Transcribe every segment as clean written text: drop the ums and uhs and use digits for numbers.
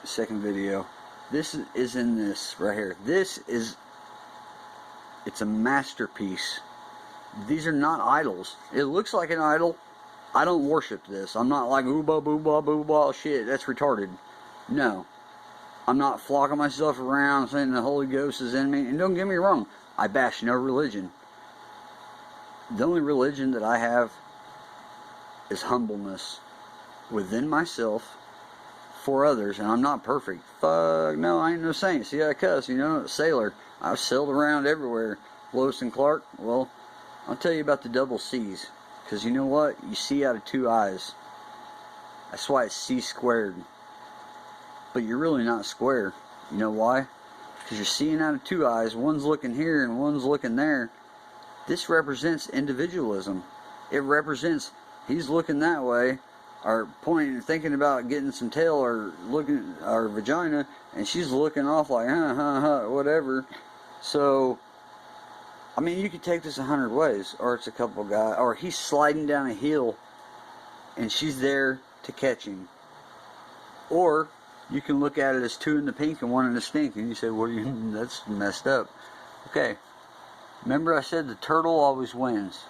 second video. This is in this right here. It's a masterpiece. These are not idols. It looks like an idol. I don't worship this. I'm not like ooba booba booba shit. That's retarded. No. I'm not flocking myself around saying the Holy Ghost is in me. And don't get me wrong, I bash no religion. The only religion that I have is humbleness within myself for others, and I'm not perfect. Fuck no, I ain't no saint. See, I cuss, you know, sailor. I've sailed around everywhere. Lewis and Clark, well, I'll tell you about the double C's. Because you know what? You see out of two eyes. That's why it's C squared. But you're really not square. You know why? Because you're seeing out of two eyes. One's looking here and one's looking there. This represents individualism. It represents he's looking that way, or pointing, thinking about getting some tail, or looking, or vagina, and she's looking off like whatever. So, I mean, you could take this 100 ways, or it's a couple guys, or he's sliding down a hill, and she's there to catch him. Or you can look at it as two in the pink and one in the stink, and you say, "Well, that's messed up." Okay. Remember I said the turtle always wins.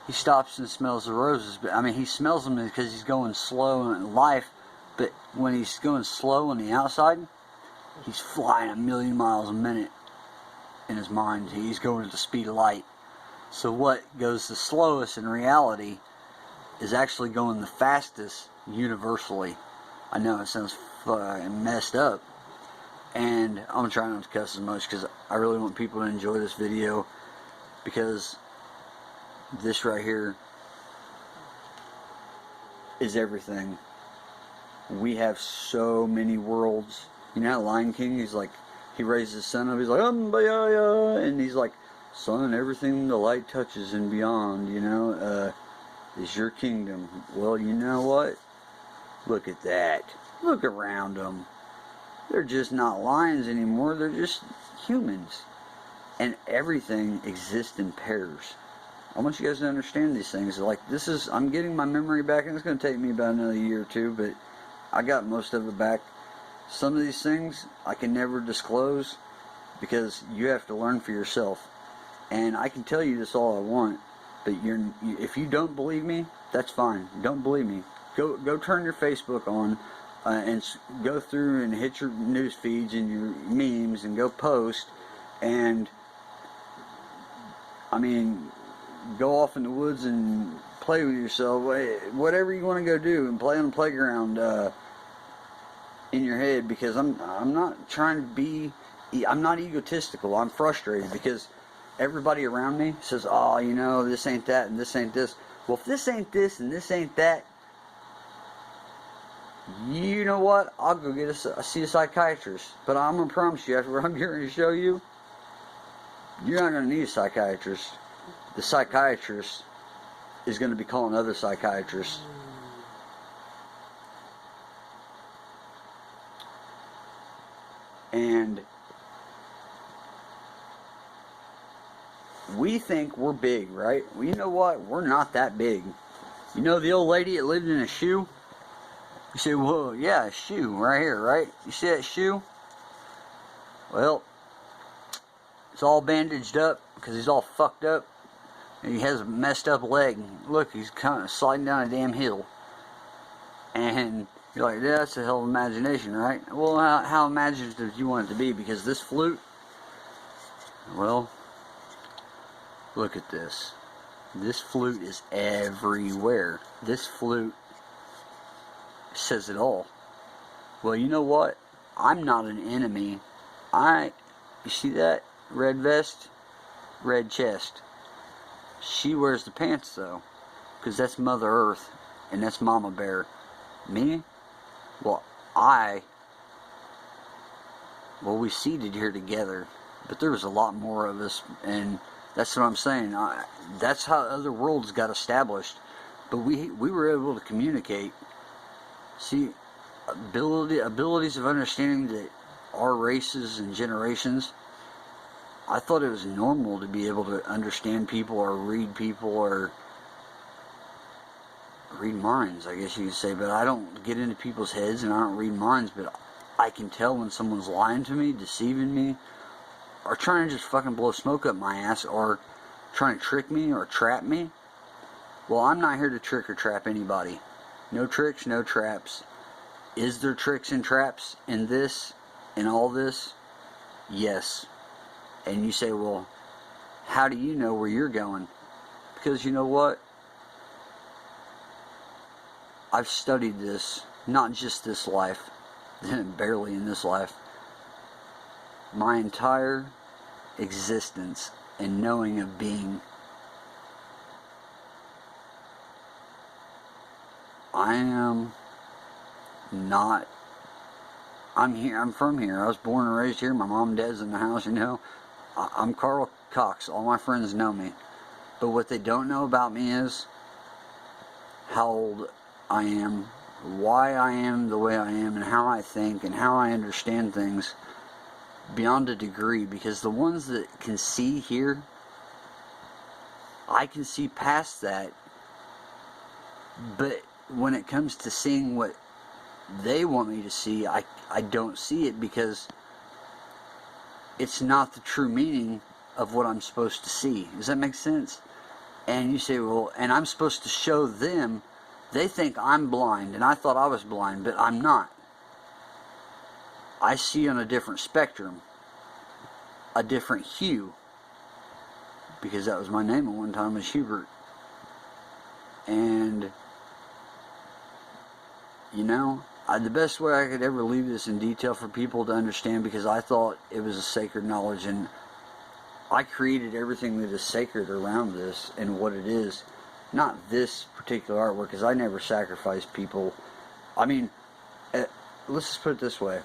He stops and smells the roses. But I mean, he smells them because he's going slow in life. But when he's going slow on the outside, he's flying 1,000,000 miles a minute in his mind. He's going at the speed of light. So what goes the slowest in reality is actually going the fastest universally. I know it sounds messed up. And I'm trying not to cuss as much because I really want people to enjoy this video, because this right here is everything. We have so many worlds. You know how Lion King, he's like, he raises his son up, he's like, and he's like, "Son, everything the light touches and beyond, you know, is your kingdom." Well, you know what? Look at that. Look around them. They're just not lions anymore. They're just humans. And everything exists in pairs. I want you guys to understand these things. Like, this is, I'm getting my memory back, and it's going to take me about another year or two, but I got most of it back. Some of these things I can never disclose because you have to learn for yourself. And I can tell you this all I want, but if you don't believe me, that's fine. Don't believe me. Go turn your Facebook on. And go through and hit your news feeds and your memes and go post, and I mean, go off in the woods and play with yourself, whatever you want to go do, and play on the playground in your head, because I'm not trying to be, I'm not egotistical. I'm frustrated because everybody around me says, "Oh, you know, this ain't that and this ain't this." Well, if this ain't this and this ain't that, you know what? I'll go see a psychiatrist. But I'm going to promise you, after what I'm going to show you, you're not going to need a psychiatrist. The psychiatrist is going to be calling other psychiatrists. And we think we're big, right? Well, you know what? We're not that big. You know the old lady that lived in a shoe? You say, "Whoa, yeah, a shoe right here, right? You see that shoe? Well, it's all bandaged up because he's all fucked up. And he has a messed up leg. Look, he's kind of sliding down a damn hill." And you're like, "Yeah, that's a hell of imagination, right?" Well, how imaginative do you want it to be? Because this flute, well, look at this. This flute is everywhere. This flute says it all. Well, you know what? I'm not an enemy. You see that? Red vest, red chest. She wears the pants though, because that's Mother Earth, and that's Mama Bear. Me? Well, we seated here together, but there was a lot more of us, and that's what I'm saying. That's how other worlds got established, but we were able to communicate. See, abilities of understanding that our races and generations, I thought it was normal to be able to understand people or read people or read minds, I guess you could say, but I don't get into people's heads and I don't read minds, but I can tell when someone's lying to me, deceiving me, or trying to just fucking blow smoke up my ass, or trying to trick me or trap me. Well, I'm not here to trick or trap anybody. No tricks, no traps. Is there tricks and traps in this, in all this? Yes. And you say, well, how do you know where you're going? Because you know what? I've studied this, not just this life, barely in this life, my entire existence and knowing of being. I am not, I'm here, I'm from here. I was born and raised here. My mom and dad's in the house, you know. I'm Carl Cox. All my friends know me. But what they don't know about me is how old I am, why I am the way I am, and how I think and how I understand things beyond a degree. Because the ones that can see here, I can see past that. But when it comes to seeing what they want me to see, I don't see it, because it's not the true meaning of what I'm supposed to see. Does that make sense? And you say, well, and I'm supposed to show them. They think I'm blind, and I thought I was blind, but I'm not. I see on a different spectrum, a different hue, because that was my name at one time, was Hubert. And you know, the best way I could ever leave this in detail for people to understand, because I thought it was a sacred knowledge, and I created everything that is sacred around this and what it is. Not this particular artwork, because I never sacrifice people. I mean, let's just put it this way.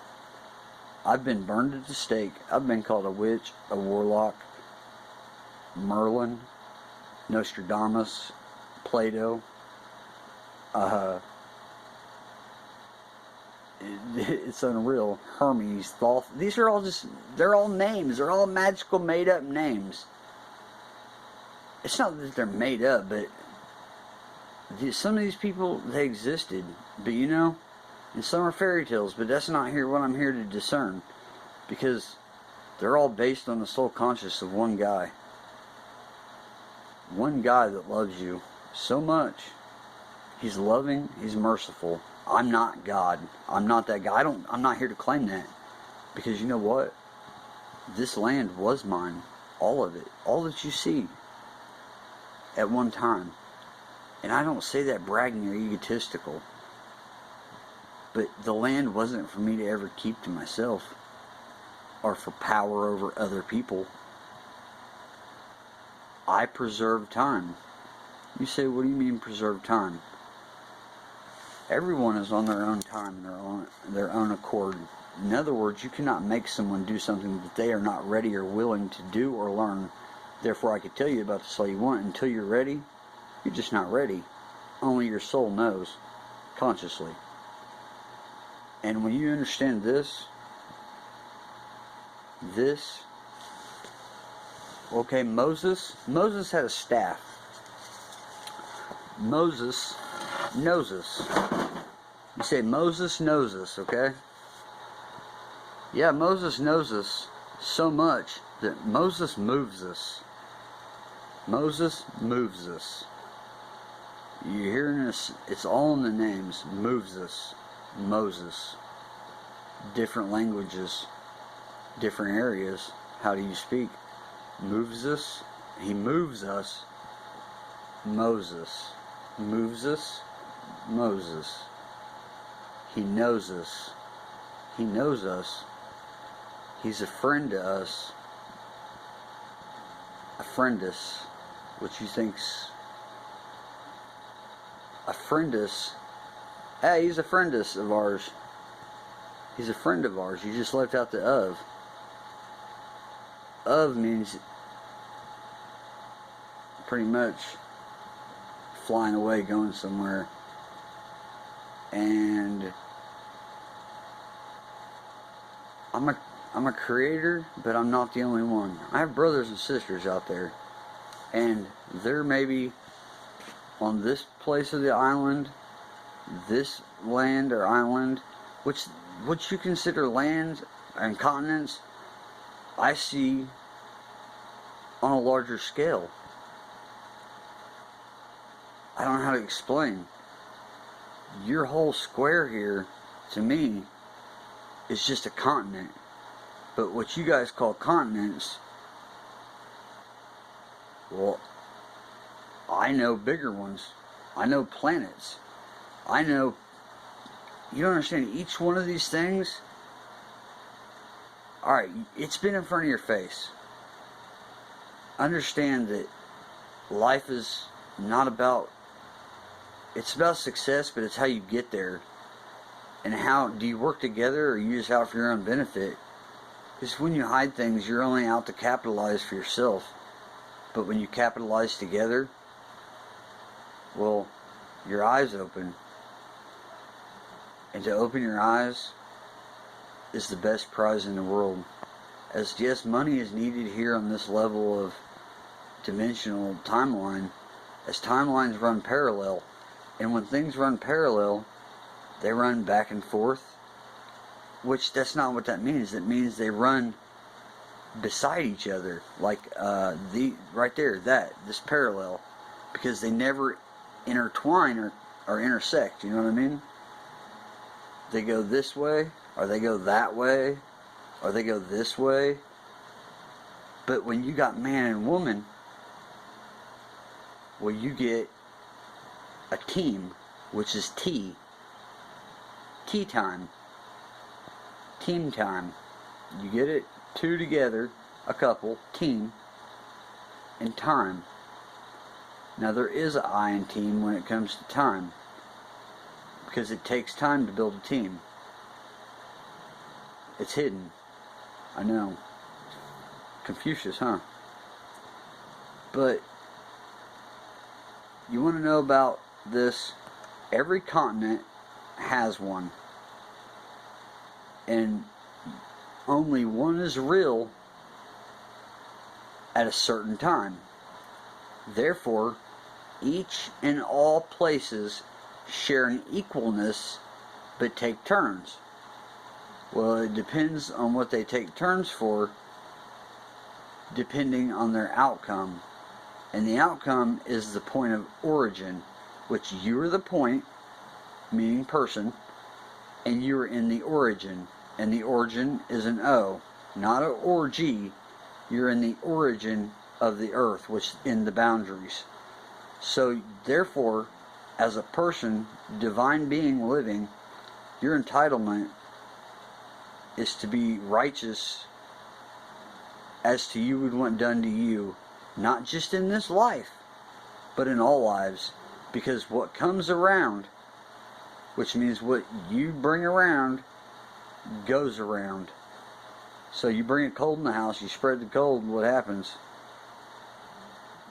I've been burned at the stake. I've been called a witch, a warlock, Merlin, Nostradamus, Plato, it's unreal. Hermes, Thoth. These are all just, they're all names. They're all magical, made up names. It's not that they're made up, but some of these people, they existed. But you know, and some are fairy tales, but that's not here what I'm here to discern. Because they're all based on the soul conscious of one guy. One guy that loves you so much. He's loving, he's merciful. I'm not God. I'm not that guy. I'm not here to claim that. Because you know what? This land was mine. All of it. All that you see. At one time. And I don't say that bragging or egotistical. But the land wasn't for me to ever keep to myself. Or for power over other people. I preserve time. You say, what do you mean preserve time? Everyone is on their own time, their own accord. In other words, you cannot make someone do something that they are not ready or willing to do or learn. Therefore, I could tell you about this all you want. Until you're ready, you're just not ready. Only your soul knows, consciously. And when you understand this, okay, Moses had a staff. Moses knows us. You say, Moses knows us, okay? Yeah, Moses knows us so much that Moses moves us. Moses moves us. You're hearing this, it's all in the names. Moves us. Moses. Different languages. Different areas. How do you speak? Moves us. He moves us. Moses. Moves us. Moses. He knows us. He knows us. He's a friend to us. A friendus, which you think's a friendus. Hey, he's a friendus of ours. He's a friend of ours. You just left out the of. Of means pretty much flying away, going somewhere. And I'm a creator, but I'm not the only one. I have brothers and sisters out there, and they're maybe on this place of the island, this land or island, which what you consider land and continents, I see on a larger scale. I don't know how to explain. Your whole square here, to me, is just a continent. But what you guys call continents, well, I know bigger ones. I know planets. I know, you don't understand, each one of these things, alright, it's been in front of your face. Understand that life is not about, it's about success, but it's how you get there. And how, do you work together or you just out for your own benefit? Because when you hide things, you're only out to capitalize for yourself. But when you capitalize together, well, your eyes open. And to open your eyes is the best prize in the world. As yes, money is needed here on this level of dimensional timeline, as timelines run parallel. And when things run parallel, they run back and forth, which that's not what that means. It means they run beside each other, like right there, this parallel, because they never intertwine or intersect. You know what I mean? They go this way, or they go that way, or they go this way. But when you got man and woman, well, you get a team, which is tea time, team time. You get it? Two together, a couple, team, and time. Now there is an I in team when it comes to time, because it takes time to build a team. It's hidden. I know. Confucius, huh? But you want to know about this? Every continent has one. And only one is real at a certain time. Therefore, each and all places share an equalness, but take turns. Well, it depends on what they take turns for, depending on their outcome. And the outcome is the point of origin, which you are the point, meaning person, and you are in the origin. And the origin is an O, not an orgy. You're in the origin of the earth, which is in the boundaries. So therefore, as a person, divine being living, your entitlement is to be righteous as to you would want done to you, not just in this life, but in all lives. Because what comes around, which means what you bring around, goes around. So you bring a cold in the house, you spread the cold, what happens?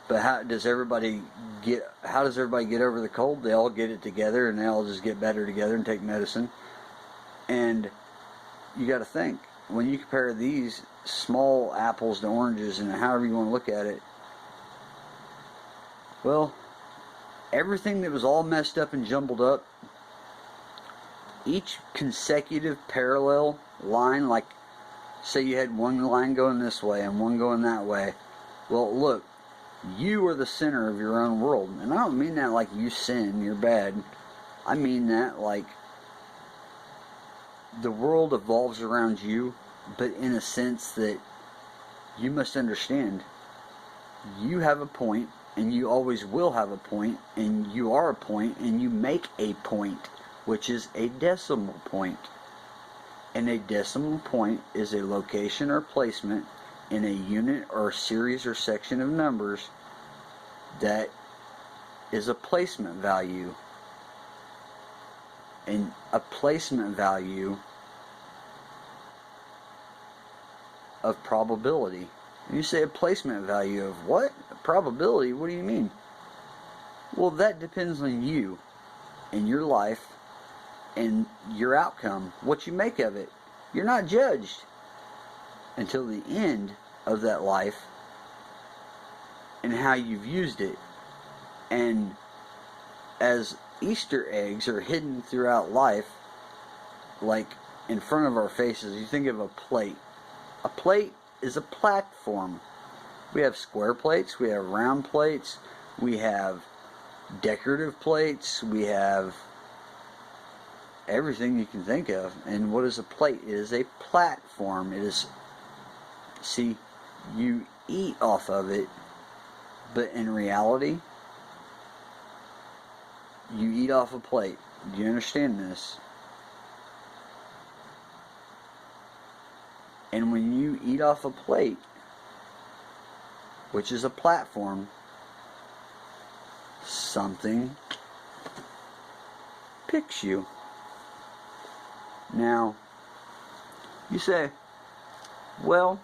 But how does everybody get over the cold? They all get it together, and they all just get better together and take medicine. And you got to think, when you compare these small apples to oranges, and however you want to look at it, well, everything that was all messed up and jumbled up, each consecutive parallel line, like say you had one line going this way and one going that way, well, look, you are the center of your own world. And I don't mean that like you sin, you're bad. I mean that like the world evolves around you, but in a sense that you must understand you have a point, and you always will have a point, and you are a point, and you make a point, which is a decimal point. And a decimal point is a location or placement in a unit or series or section of numbers that is a placement value. And a placement value of probability. And you say a placement value of what? A probability? What do you mean? Well, that depends on you and your life and your outcome, what you make of it. You're not judged until the end of that life and how you've used it. And as Easter eggs are hidden throughout life, like in front of our faces. You think of a plate. A plate is a platform. We have square plates, we have round plates, we have decorative plates, we have everything you can think of. And what is a plate? It is a platform. It is, see, you eat off of it, but in reality, you eat off a plate. Do you understand this? And when you eat off a plate, which is a platform, something picks you. Now, you say, well,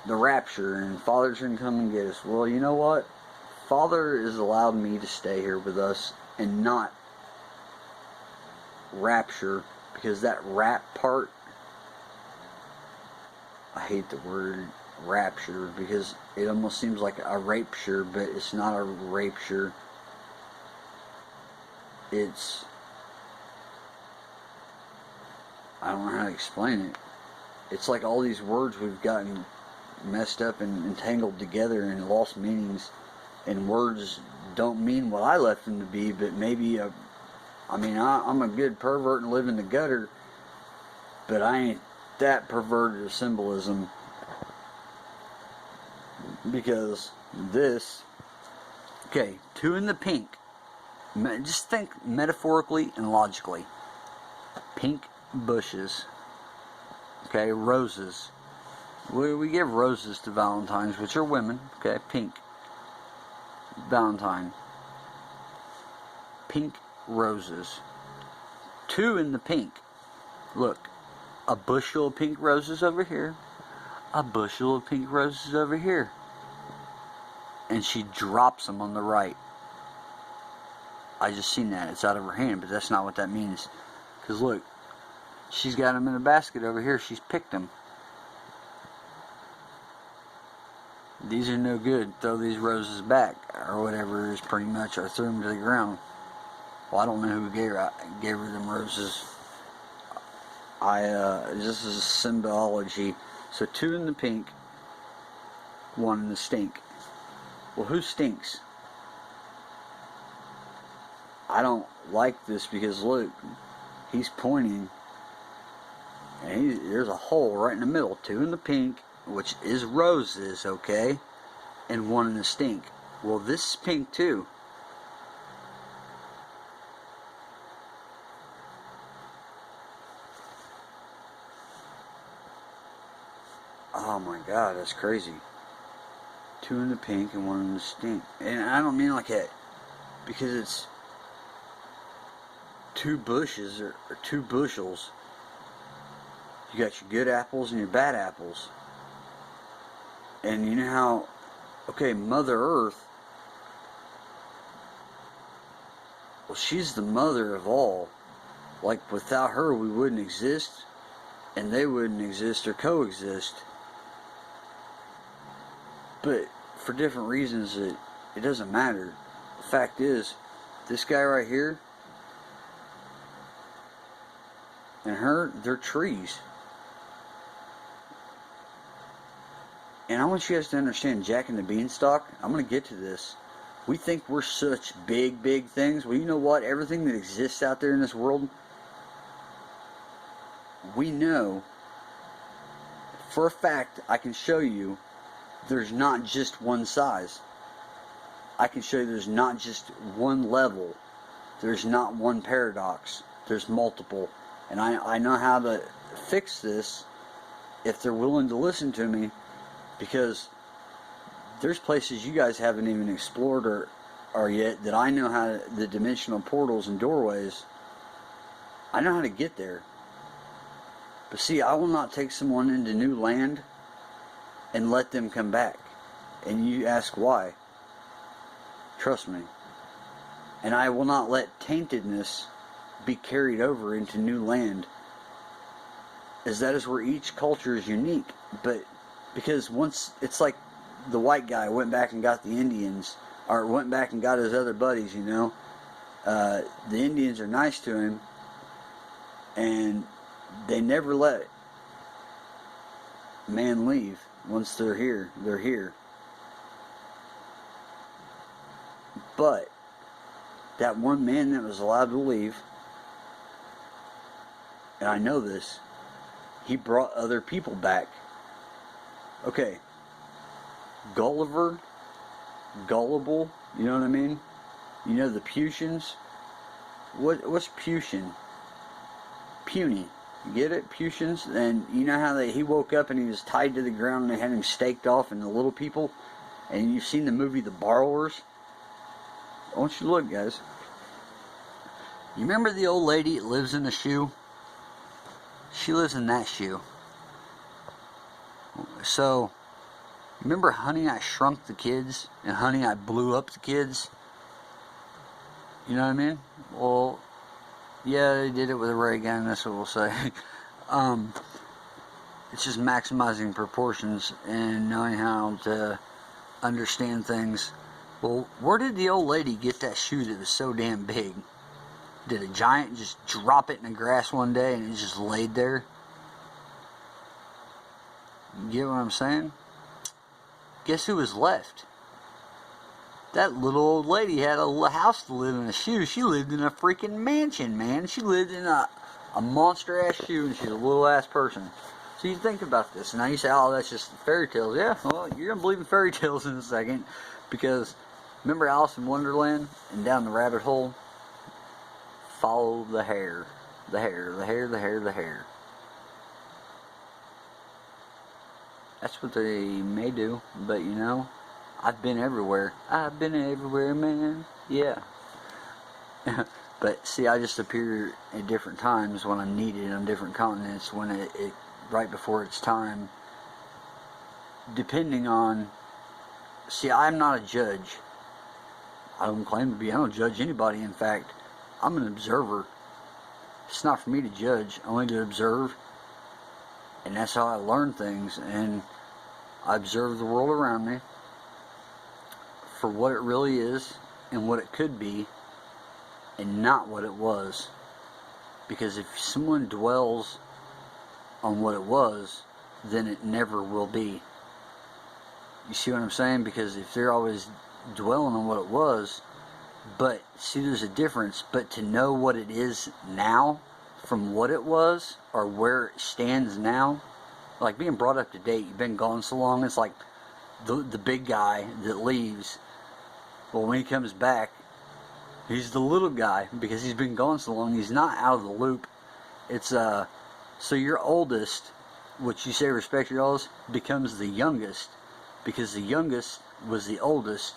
the rapture and Father's going to come and get us. Well, you know what? Father has allowed me to stay here with us and not rapture, because that rap part, I hate the word rapture because it almost seems like a rapture, but it's not a rapture. It's, I don't know how to explain it. It's like all these words we've gotten messed up and entangled together and lost meanings, and words don't mean what I left them to be, but maybe I'm a good pervert and live in the gutter, but I ain't that perverted of symbolism, because this, okay, 2 in the pink, just think metaphorically and logically. Pink bushes, okay, roses. We give roses to Valentines, which are women, okay, pink. Valentine. Pink roses. 2 in the pink. Look, a bushel of pink roses over here. A bushel of pink roses over here. And she drops them on the right. I just seen that. It's out of her hand, but that's not what that means. Because look, she's got them in a basket over here. She's picked them. These are no good. Throw these roses back, or whatever is pretty much, or threw them to the ground. Well, I don't know who gave her them roses. This is symbology. So 2 in the pink, 1 in the stink. Well, who stinks? I don't like this because look, he's pointing, and there's a hole right in the middle. 2 in the pink, which is roses, okay, and 1 in the stink. Well, this is pink too. Oh my God, that's crazy. 2 in the pink and 1 in the stink. And I don't mean like that, because it's 2 bushes or 2 bushels. You got your good apples and your bad apples. And you know how, okay, Mother Earth, well, she's the mother of all. Like, without her, we wouldn't exist, and they wouldn't exist or coexist. But for different reasons, it doesn't matter. The fact is, this guy right here and her, they're trees. And I want you guys to understand Jack and the Beanstalk. I'm going to get to this. We think we're such big, big things. Well, you know what? Everything that exists out there in this world, we know for a fact, I can show you, there's not just one size. I can show you there's not just one level. There's not one paradox. There's multiple. And I know how to fix this if they're willing to listen to me, because there's places you guys haven't even explored or yet that I know how to, the dimensional portals and doorways, I know how to get there. But see, I will not take someone into new land and let them come back. And you ask why. Trust me. And I will not let taintedness be carried over into new land, as that is where each culture is unique. But because once, it's like the white guy went back and got the Indians or went back and got his other buddies, you know. The Indians are nice to him, and they never let man leave. Once they're here, they're here. But that one man that was allowed to leave, and I know this, he brought other people back. Okay, Gulliver, gullible, you know what I mean? You know the Putians? What's Putian? Puny. You get it? Putians? And you know how he woke up and he was tied to the ground and they had him staked off, and the little people? And you've seen the movie The Borrowers? I want you to look, guys. You remember the old lady that lives in the shoe? She lives in that shoe. So, remember Honey, I Shrunk the Kids? And Honey, I Blew Up the Kids? You know what I mean? Well, yeah, they did it with a ray gun, that's what we'll say. It's just maximizing proportions and knowing how to understand things. Well, where did the old lady get that shoe that was so damn big? Did a giant just drop it in the grass one day and it just laid there? You get what I'm saying? Guess who was left? That little old lady had a house to live in, a shoe. She lived in a freaking mansion, man. She lived in a monster-ass shoe, and she's a little-ass person. So you think about this, and now you say, oh, that's just fairy tales. Yeah, well, you're going to believe in fairy tales in a second, because remember Alice in Wonderland and down the rabbit hole? Follow the hair. The hair, the hair, the hair, the hair. That's what they may do, but you know, I've been everywhere. I've been everywhere, man. Yeah. But see, I just appear at different times when I'm needed on different continents, when it right before it's time. Depending on, see, I'm not a judge. I don't claim to be. I don't judge anybody. In fact, I'm an observer. It's not for me to judge, only to observe. And that's how I learn things. And I observe the world around me for what it really is and what it could be, and not what it was. Because if someone dwells on what it was, then it never will be. You see what I'm saying? Because if they're always dwelling on what it was, but see, there's a difference. But to know what it is now from what it was, or where it stands now, like being brought up to date, you've been gone so long, it's like the big guy that leaves. Well, when he comes back, he's the little guy because he's been gone so long. He's not out of the loop. It's so your oldest, which you say respect your oldest, becomes the youngest, because the youngest was the oldest,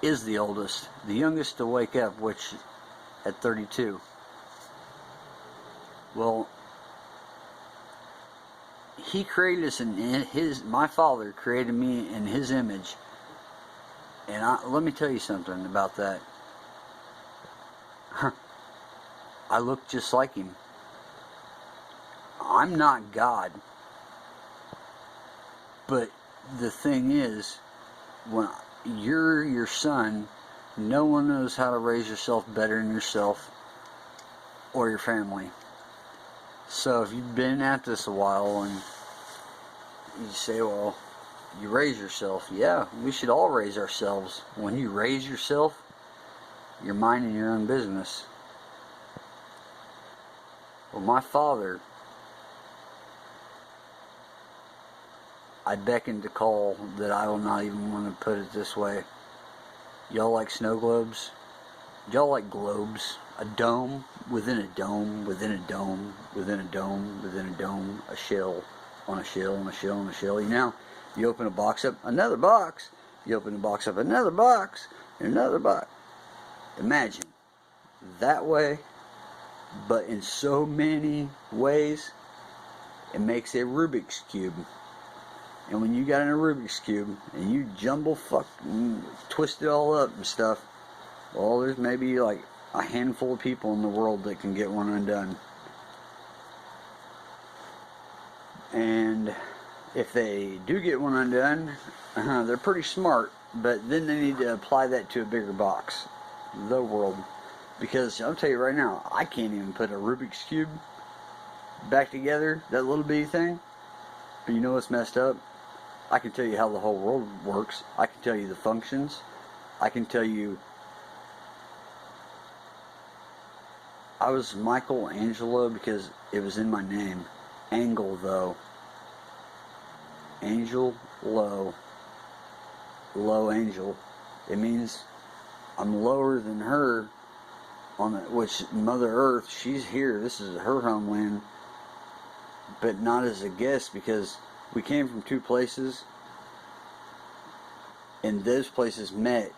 is the oldest, the youngest to wake up, which at 32. Well, he created us in my father created me in his image. And let me tell you something about that. I look just like him. I'm not God. But the thing is, when you're your son, no one knows how to raise yourself better than yourself or your family. So if you've been at this a while and you say, well, you raise yourself. Yeah, we should all raise ourselves. When you raise yourself, you're minding your own business. Well, my father, I beckon to call that I will not even want to put it this way. Y'all like snow globes? Y'all like globes? A dome within a dome within a dome within a dome within a dome, a shell on a shell on a shell on a shell. You know, you open a box up, another box. You open a box up, another box, another box. Imagine that way, but in so many ways, it makes a Rubik's Cube. And when you got in a Rubik's Cube and you twist it all up and stuff, well, there's maybe like a handful of people in the world that can get one undone. And if they do get one undone, they're pretty smart, But then they need to apply that to a bigger box, the world. Because I'll tell you right now, I can't even put a Rubik's Cube back together, that little bitty thing. But you know what's messed up? I can tell you how the whole world works. I can tell you the functions. I can tell you... I was Michelangelo because it was in my name. Angle, though. Angel, low. Low angel. It means I'm lower than her, on the, which Mother Earth, she's here. This is her homeland, but not as a guest, because we came from two places, and those places met,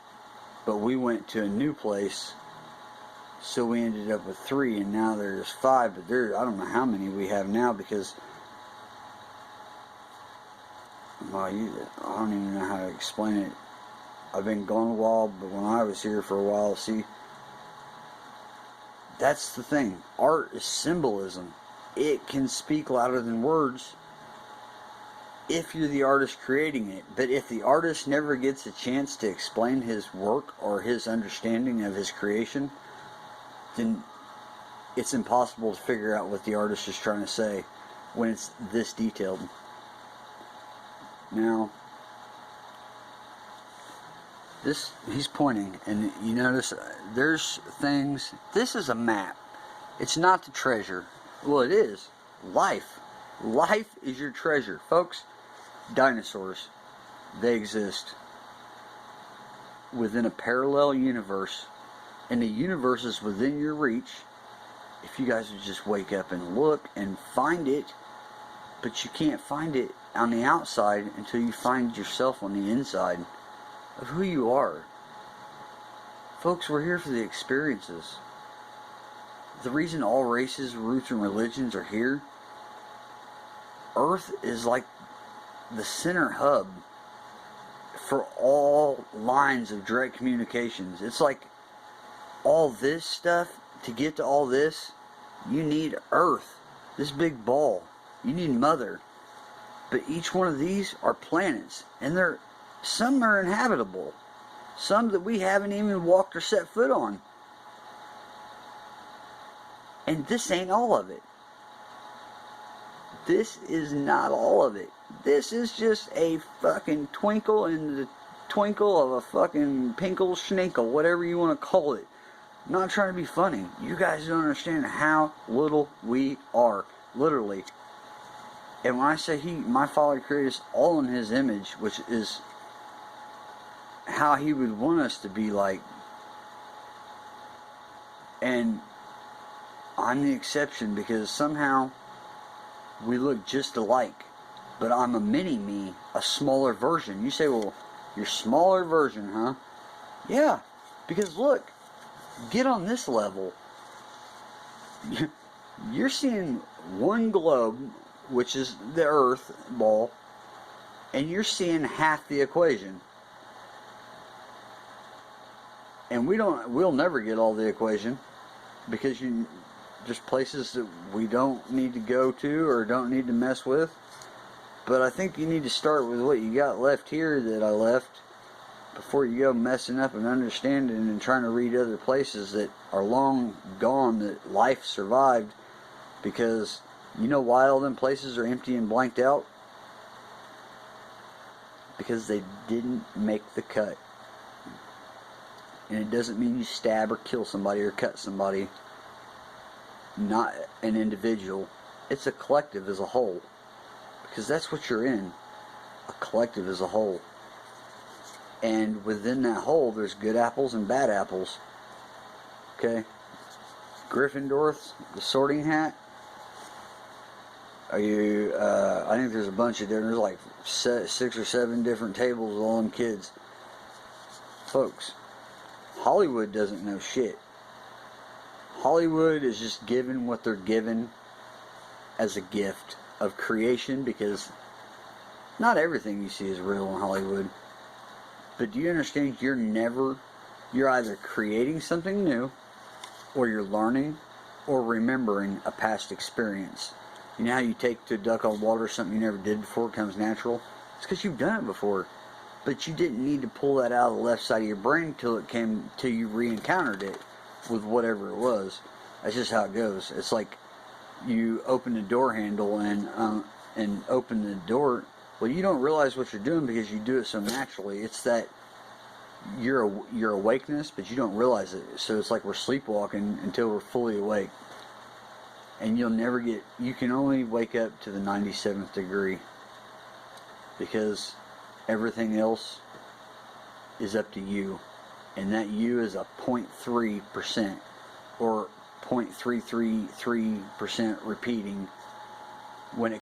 but we went to a new place, so we ended up with 3, and now there's 5, but I don't know how many we have now, because well, I don't even know how to explain it. I've been gone a while, but when I was here for a while, see, that's the thing. Art is symbolism. It can speak louder than words if you're the artist creating it. But if the artist never gets a chance to explain his work or his understanding of his creation, then it's impossible to figure out what the artist is trying to say when it's this detailed. Now, this, he's pointing, and you notice there's things. This is a map. It's not the treasure. Well, it is. Life. Life is your treasure. Folks, dinosaurs, they exist within a parallel universe, and the universe is within your reach if you guys would just wake up and look and find it. But you can't find it on the outside until you find yourself on the inside of who you are. Folks, we're here for the experiences. The reason all races, roots, and religions are here, Earth is like the center hub for all lines of direct communications. It's like all this stuff, to get to all this, you need Earth, this big ball. You need Mother. But each one of these are planets, and some are inhabitable, some that we haven't even walked or set foot on. And this ain't all of it. This is not all of it. This is just a fucking twinkle in the twinkle of a fucking pinkle schninkle, whatever you want to call it. I'm not trying to be funny. You guys don't understand how little we are. Literally. And when I say my Father created us all in His image, which is how He would want us to be like. And I'm the exception, because somehow we look just alike. But I'm a mini-me, a smaller version. You say, well, you're smaller version, huh? Yeah, because look, get on this level. You're seeing one globe, which is the Earth ball, and you're seeing half the equation. And we'll never get all the equation, because just places that we don't need to go to or don't need to mess with. But I think you need to start with what you got left here that I left, before you go messing up and understanding and trying to read other places that are long gone, that life survived. Because you know why all them places are empty and blanked out? Because they didn't make the cut. And it doesn't mean you stab or kill somebody or cut somebody. Not an individual. It's a collective as a whole. Because that's what you're in. A collective as a whole. And within that whole, there's good apples and bad apples. Okay? Gryffindor, the Sorting Hat. Are you, I think there's a bunch of different, there's like 6 or 7 different tables with all them kids. Folks, Hollywood doesn't know shit. Hollywood is just given what they're given as a gift of creation, because not everything you see is real in Hollywood. But do you understand, you're either creating something new, or you're learning, or remembering a past experience. You know how you take to duck on water something you never did before, it comes natural? It's because you've done it before. But you didn't need to pull that out of the left side of your brain till you re-encountered it with whatever it was. That's just how it goes. It's like you open the door handle and open the door. Well, you don't realize what you're doing because you do it so naturally. It's that your awakeness, but you don't realize it. So it's like we're sleepwalking until we're fully awake. And you can only wake up to the 97th degree, because everything else is up to you. And that you is a 0.3% or 0.333% repeating when it